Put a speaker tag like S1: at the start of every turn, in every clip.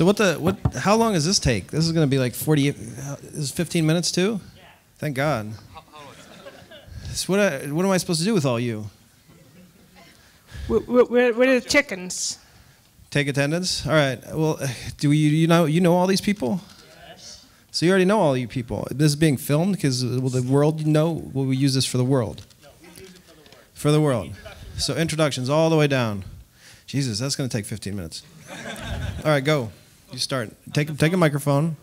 S1: So how long does this take? This is going to be like 40, this is 15 minutes too? Yeah. Thank God. So what am I supposed to do with all you?
S2: We're the chickens.
S1: Take attendance? All right. Well, do you know all these people? Yes. So you already know all you people. This is being filmed because will the world know? Will we use this for the world? No, we use it for the world. For the world. So introductions all the way down. Jesus, that's going to take 15 minutes. All right, go. You start. Take a microphone.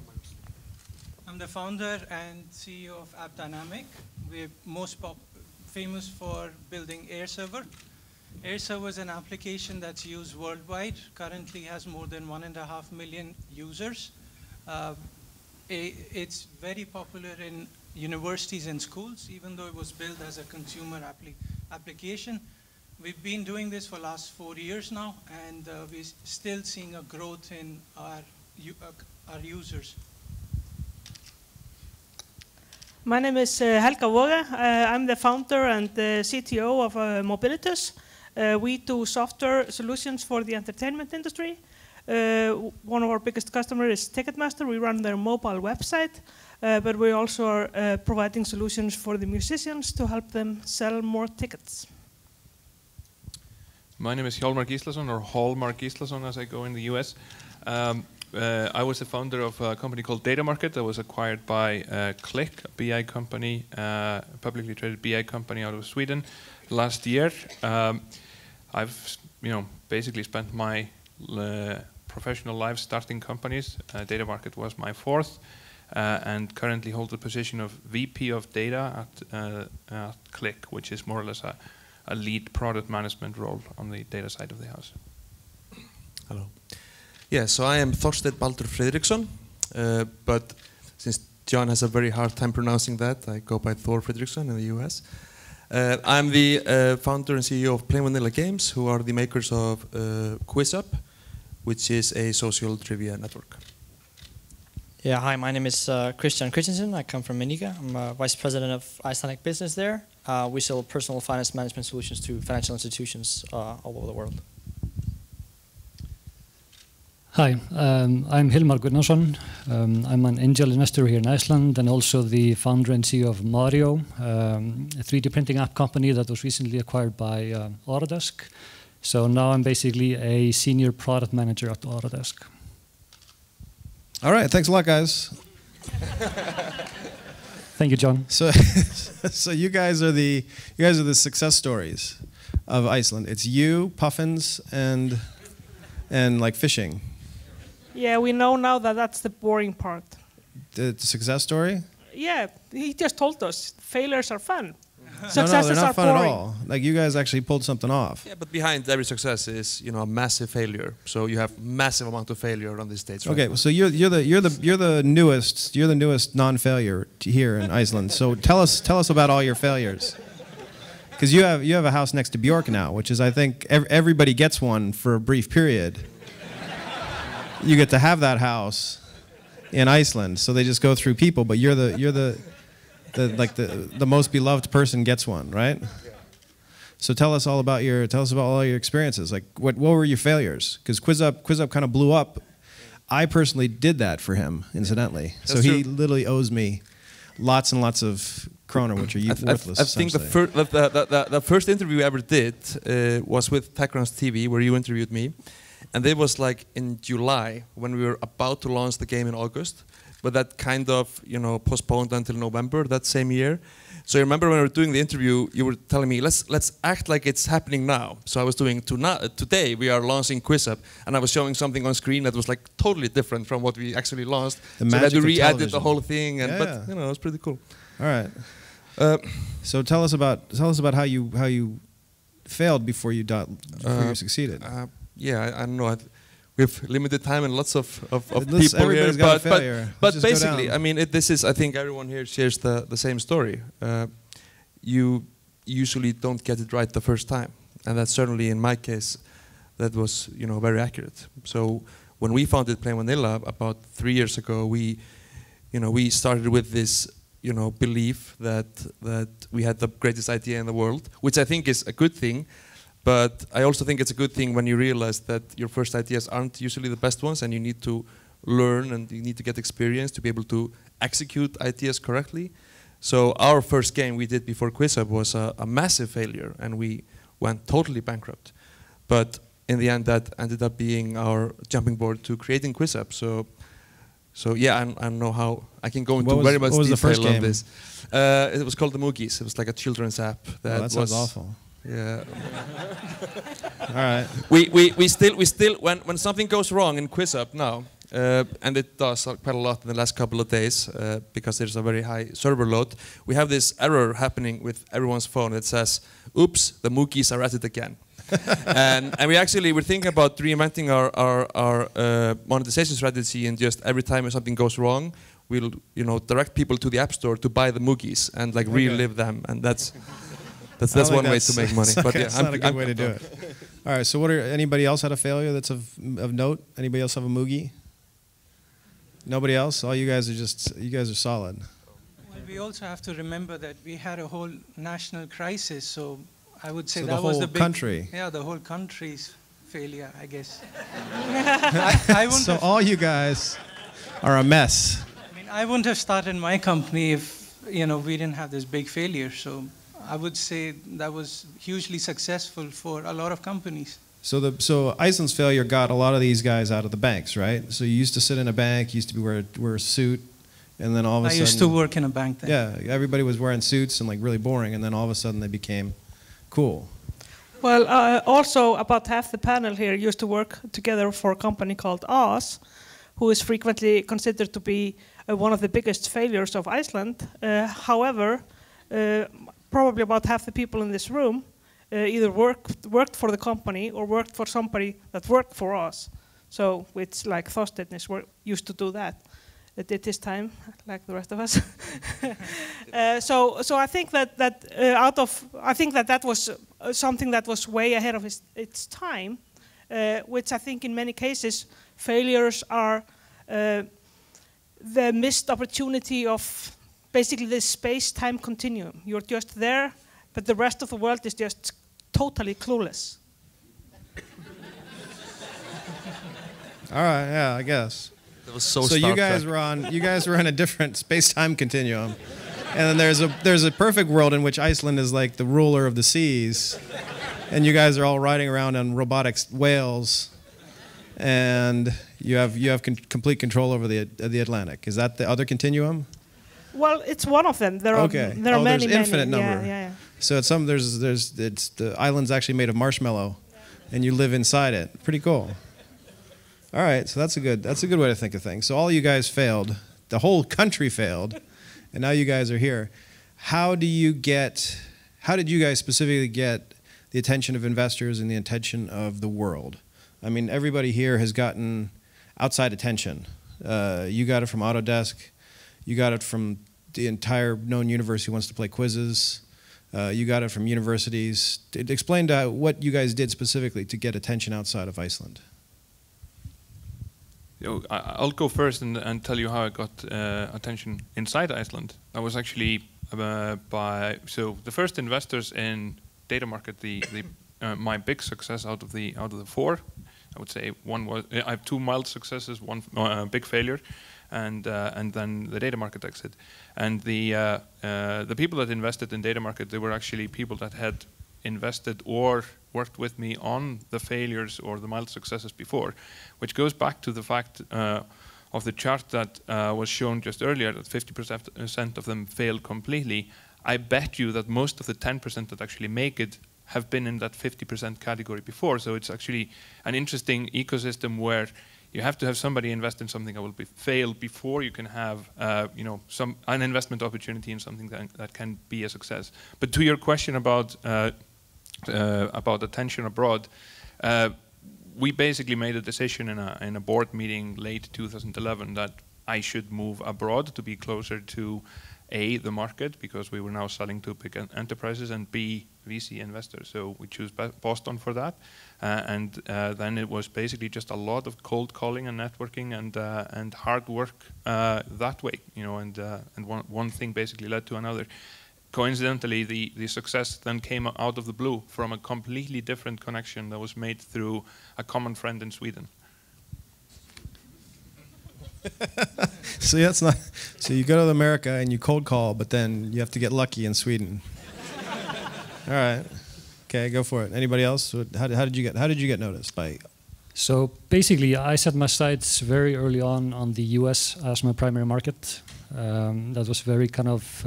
S3: I'm the founder and CEO of AppDynamic. We're most famous for building AirServer. AirServer is an application that's used worldwide. Currently has more than 1.5 million users. It's very popular in universities and schools, even though it was built as a consumer application. We've been doing this for the last 4 years now, and we're still seeing a growth in our users.
S2: My name is Helga Våge. I'm the founder and the CTO of Mobilitus. We do software solutions for the entertainment industry. One of our biggest customers is Ticketmaster. We run their mobile website, but we also are providing solutions for the musicians to help them sell more tickets.
S4: My name is Hjálmar Gíslason, or Hallmark Gíslason as I go in the US. I was the founder of a company called Data Market that was acquired by Click, a BI company, publicly traded BI company out of Sweden last year. I've basically spent my professional life starting companies. Data Market was my fourth, and currently hold the position of VP of Data at Click, which is more or less a lead product management role on the data side of the house.
S5: Hello. Yeah, so I am Þorsteinn Baldur Friðriksson, but since John has a very hard time pronouncing that, I go by Thor Friðriksson in the US. I'm the founder and CEO of Plain Vanilla Games, who are the makers of QuizUp, which is a social trivia network.
S6: Yeah, hi, my name is Christian Christensen. I come from Menica. I'm Vice President of Icelandic business there. We sell personal finance management solutions to financial institutions all over the world.
S7: Hi, I'm Hilmar Gunnarsson. I'm an angel investor here in Iceland and also the founder and CEO of Mario, a 3D printing app company that was recently acquired by Autodesk. So now I'm basically a senior product manager at Autodesk.
S1: All right, thanks a lot, guys.
S7: Thank you, John.
S1: So you guys are the success stories of Iceland. It's you, puffins, and like fishing.
S2: Yeah, we know now that that's the boring part.
S1: The success story?
S2: Yeah, he just told us failures are fun.
S1: No, they're not fun at all. Like you guys actually pulled something off.
S5: Yeah, but behind every success is a massive failure. So you have massive amount of failure on these states. Right
S1: okay,
S5: now.
S1: so you're the newest non-failure here in Iceland. So tell us about all your failures. Because you have a house next to Bjork now, which is I think everybody gets one for a brief period. You get to have that house in Iceland, so they just go through people. But you're the most beloved person gets one, right? So tell us all about all your experiences. Like what were your failures? Because QuizUp kind of blew up. I personally did that for him, incidentally. So he literally owes me lots and lots of kroner, which are worthless.
S5: I think the first interview we ever did was with TechCrunch TV, where you interviewed me. And it was like in July when we were about to launch the game in August, but that kind of postponed until November that same year. So I remember when we were doing the interview, you were telling me let's act like it's happening now. So I was doing today we are launching QuizUp, and I was showing something on screen that was like totally different from what we actually launched. So I had to re-edit the whole thing, and but it was pretty cool.
S1: All right. So tell us about how you failed before you succeeded.
S5: Yeah, I don't know. We have limited time and lots of people here, but basically, I mean, I think everyone here shares the same story. You usually don't get it right the first time, and that's certainly in my case, that was very accurate. So when we founded Plain Vanilla about 3 years ago, we started with this belief that we had the greatest idea in the world, which I think is a good thing. But I also think it's a good thing when you realize that your first ideas aren't usually the best ones, and you need to learn and you need to get experience to be able to execute ideas correctly. So our first game we did before QuizHub was a massive failure, and we went totally bankrupt. But in the end, that ended up being our jumping board to creating QuizHub. So yeah, I don't know how I can go into very much detail on this. It was called the Moogies. It was like a children's app.
S1: That sounds awful.
S5: Yeah.
S1: All right.
S5: We still when something goes wrong in QuizHub now, and it does quite a lot in the last couple of days because there's a very high server load. We have this error happening with everyone's phone that says, "Oops, the Moogies are at it again." and we're thinking about reinventing our monetization strategy, and just every time something goes wrong, we'll direct people to the App Store to buy the Moogies and like relive them, and that's one way to make money. But yeah,
S1: that's not a good way to do it. All right. So anybody else had a failure that's of note? Anybody else have a Moogie? Nobody else? All you guys are solid.
S3: Well, we also have to remember that we had a whole national crisis, so I would say
S1: so
S3: that was the big
S1: country.
S3: Yeah, the whole country's failure, I guess.
S1: So all you guys are a mess.
S3: I mean, I wouldn't have started my company if we didn't have this big failure. So I would say that was hugely successful for a lot of companies.
S1: So Iceland's failure got a lot of these guys out of the banks, right? So you used to sit in a bank, you used to be wear a suit, and then all of a sudden...
S3: I used to work in a bank then.
S1: Yeah, everybody was wearing suits and like really boring, and then all of a sudden they became cool.
S2: Well, also about half the panel here used to work together for a company called Oz, who is frequently considered to be one of the biggest failures of Iceland. However, probably about half the people in this room either worked for the company or worked for somebody that worked for us. So it's like Thorstein used to do that. It did his time, like the rest of us. So I think that was something that was way ahead of its time, which I think in many cases failures are the missed opportunity of basically this space-time continuum. You're just there, but the rest of the world is just totally clueless.
S1: All right, yeah, I guess.
S5: That was so
S1: you guys were in a different space-time continuum, and then there's a perfect world in which Iceland is like the ruler of the seas, and you guys are all riding around on robotic whales, and you have complete control over the Atlantic. Is that the other continuum?
S2: Well, it's one of them. There are many.
S1: There's infinite number.
S2: Yeah.
S1: So it's the island's actually made of marshmallow, and you live inside it. Pretty cool. All right, so that's a good way to think of things. So all you guys failed, the whole country failed, and now you guys are here. How did you guys specifically get the attention of investors and the attention of the world? I mean, everybody here has gotten outside attention. You got it from Autodesk. You got it from the entire known universe who wants to play quizzes. You got it from universities. Explain what you guys did specifically to get attention outside of Iceland.
S4: I'll go first and tell you how I got attention inside Iceland. I was actually the first investors in Data Market. My big success out of the four, I would say one was I have two mild successes, one big failure, and then the Data Market exit. And the people that invested in Data Market, they were actually people that had invested or worked with me on the failures or the mild successes before, which goes back to the fact of the chart that was shown just earlier, that 50% of them failed completely. I bet you that most of the 10% that actually make it have been in that 50% category before. So it's actually an interesting ecosystem where you have to have somebody invest in something that will fail before you can have an investment opportunity in something that can be a success. But to your question about attention abroad, we basically made a decision in a board meeting late 2011 that I should move abroad to be closer to A, the market, because we were now selling to big enterprises, and B, VC investors. So we chose Boston for that, and then it was basically just a lot of cold calling and networking and hard work that way, and one thing basically led to another. coincidentally, the success then came out of the blue from a completely different connection that was made through a common friend in Sweden.
S1: So that's not. So you go to America and you cold call, but then you have to get lucky in Sweden. All right. Okay, go for it. Anybody else? How did you get noticed by?
S7: So basically, I set my sights very early on the U.S. as my primary market. That was very kind of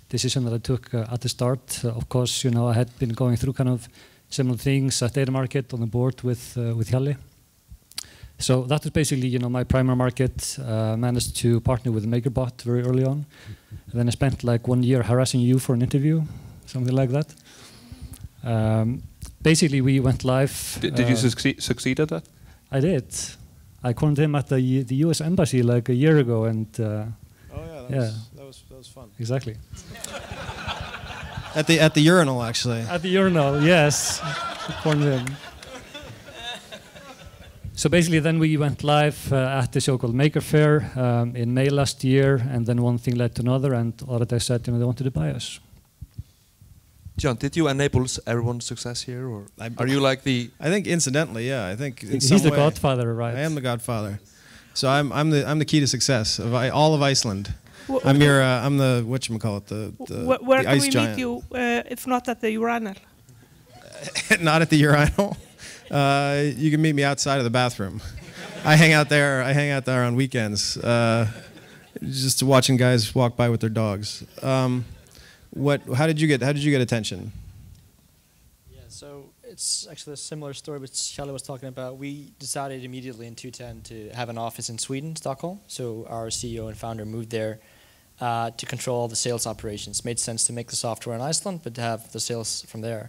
S7: decision that I took at the start. Of course, you know, I had been going through kind of similar things at data market on the board with Hjalli. So that was basically, you know, my primary market. Managed to partner with MakerBot very early on. And then I spent like 1 year harassing you for an interview, something like that. Basically, we went live.
S4: Did you succeed at that?
S7: I did. I cornered him at the U.S. embassy like a year ago, and
S1: That was fun.
S7: Exactly.
S1: At the urinal, actually.
S7: At the urinal, yes. Cornered him. So basically, then we went live at the so-called Maker Fair in May last year, and then one thing led to another, and Autodesk said, you know, they wanted to buy us.
S5: John, did you enable everyone's success here, or are you like the?
S1: I think incidentally, yeah. I think
S7: he's the godfather, right?
S1: I am the godfather. So I'm the key to success of all of Iceland. I'm the whatchamacallit,
S2: Where
S1: the
S2: can
S1: ice
S2: we
S1: giant.
S2: meet you if not at the urinal?
S1: Not at the urinal. You can meet me outside of the bathroom. I hang out there on weekends, just watching guys walk by with their dogs. How did you get attention?
S6: Yeah, so it's actually a similar story which Hjalli was talking about. We decided immediately in 2010 to have an office in Sweden, Stockholm. So our CEO and founder moved there to control all the sales operations. Made sense to make the software in Iceland, but to have the sales from there.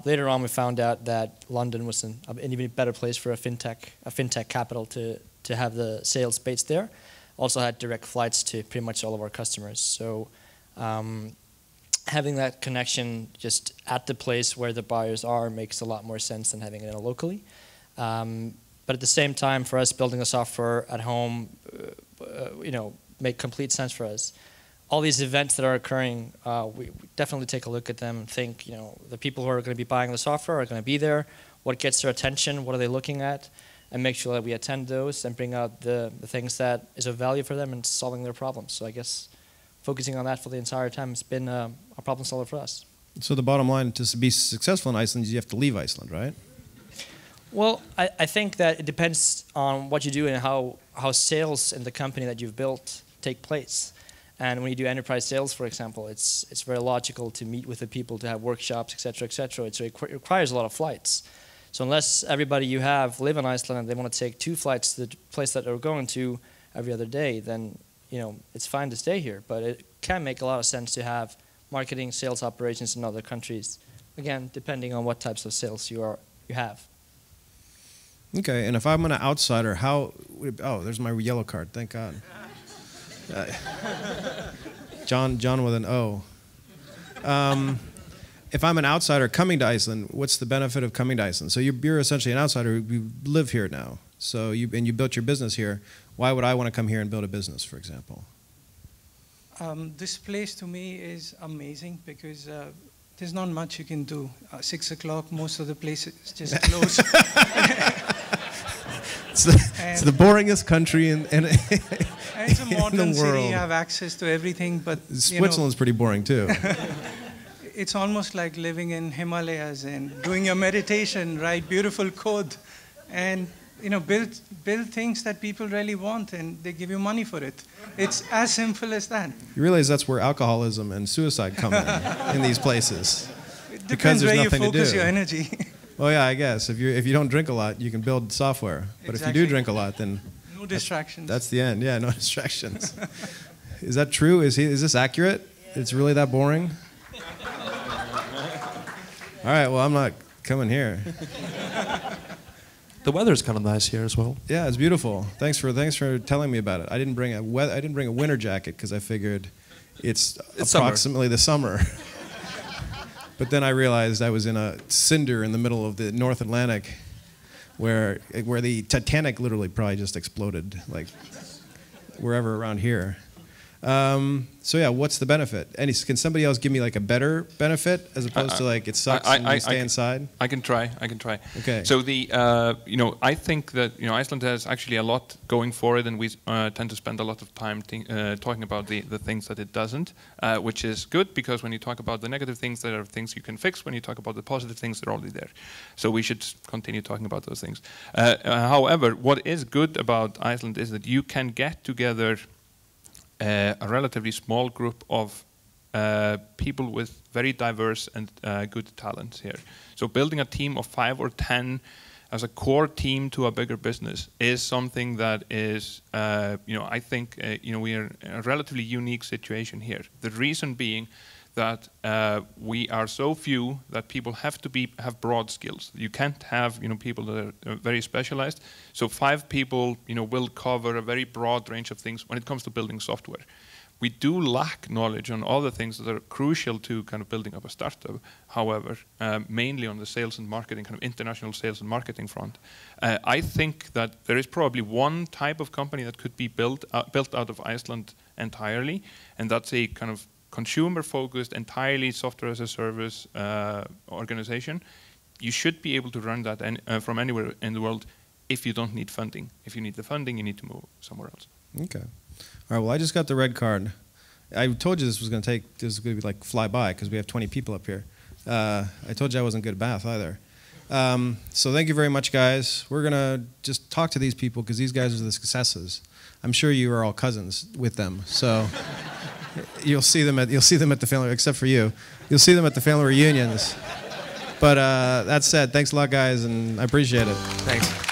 S6: Later on, we found out that London was an even better place for a fintech capital to have the sales based there. Also had direct flights to pretty much all of our customers. So having that connection just at the place where the buyers are makes a lot more sense than having it locally. But at the same time, for us, building the software at home, make complete sense for us. All these events that are occurring, we definitely take a look at them and think, you know, the people who are going to be buying the software are going to be there. What gets their attention? What are they looking at? And make sure that we attend those and bring out the things that is of value for them and solving their problems. So I guess focusing on that for the entire time has been a problem solver for us.
S1: So the bottom line, to be successful in Iceland, is you have to leave Iceland, right?
S6: Well, I think that it depends on what you do and how sales in the company that you've built take place. And when you do enterprise sales, for example, it's very logical to meet with the people, to have workshops, et cetera, et cetera. It requires a lot of flights. So unless everybody you have live in Iceland and they want to take 2 flights to the place that they're going to every other day, then it's fine to stay here. But it can make a lot of sense to have marketing, sales operations in other countries. Again, depending on what types of sales you have.
S1: Okay, and if I'm an outsider, there's my yellow card, thank God. John with an O. If I'm an outsider coming to Iceland, what's the benefit of coming to Iceland? So you're essentially an outsider. You live here now. So you built your business here. Why would I want to come here and build a business, for example?
S3: This place to me is amazing because there's not much you can do. 6 o'clock, most of the places just close.
S1: It's the boringest country in
S3: it's a modern
S1: the
S3: city.
S1: world.
S3: You have access to everything, but
S1: Switzerland's pretty boring too.
S3: It's almost like living in Himalayas and doing your meditation, write beautiful code, and build things that people really want, and they give you money for it. It's as simple as that.
S1: You realize that's where alcoholism and suicide come in these places.
S3: It
S1: because
S3: depends
S1: there's
S3: where you
S1: nothing to
S3: focus
S1: do.
S3: your energy.
S1: Well, yeah, I guess if you don't drink a lot, you can build software. But if you do drink a lot, then
S3: no distractions.
S1: That's the end. Yeah, no distractions. Is that true? Is this accurate? It's really that boring? All right. Well, I'm not coming here.
S5: The weather's kind of nice here as well.
S1: Yeah, it's beautiful. Thanks for telling me about it. I didn't bring a winter jacket because I figured it's approximately the summer. But then I realized I was in a cinder in the middle of the North Atlantic, where the Titanic literally probably just exploded, like wherever around here. So yeah, what's the benefit? Can somebody else give me like a better benefit as opposed to like it sucks and you stay inside?
S4: I can try.
S1: Okay.
S4: So I think that Iceland has actually a lot going for it, and we tend to spend a lot of time talking about the things that it doesn't, which is good because when you talk about the negative things, there are things you can fix. When you talk about the positive things, they're already there. So we should continue talking about those things. However, what is good about Iceland is that you can get together a relatively small group of people with very diverse and good talents here. So building a team of 5 or 10 as a core team to a bigger business is something that is, I think, we are in a relatively unique situation here. The reason being that we are so few that people have to have broad skills. You can't have people that are very specialized. So 5 people will cover a very broad range of things when it comes to building software. We do lack knowledge on all the things that are crucial to kind of building up a startup. However, mainly on the sales and marketing, kind of international sales and marketing front. I think that there is probably one type of company that could be built out of Iceland entirely, and that's a kind of consumer-focused, entirely software-as-a-service organization. You should be able to run that from anywhere in the world if you don't need funding. If you need the funding, you need to move somewhere else.
S1: Okay. All right. Well, I just got the red card. I told you this was going to be like fly by because we have 20 people up here. I told you I wasn't good at math either. So thank you very much, guys. We're going to just talk to these people because these guys are the successes. I'm sure you are all cousins with them. So. You'll see them at the family, except for you. You'll see them at the family reunions. But that said, thanks a lot, guys, and I appreciate it.
S5: Thanks.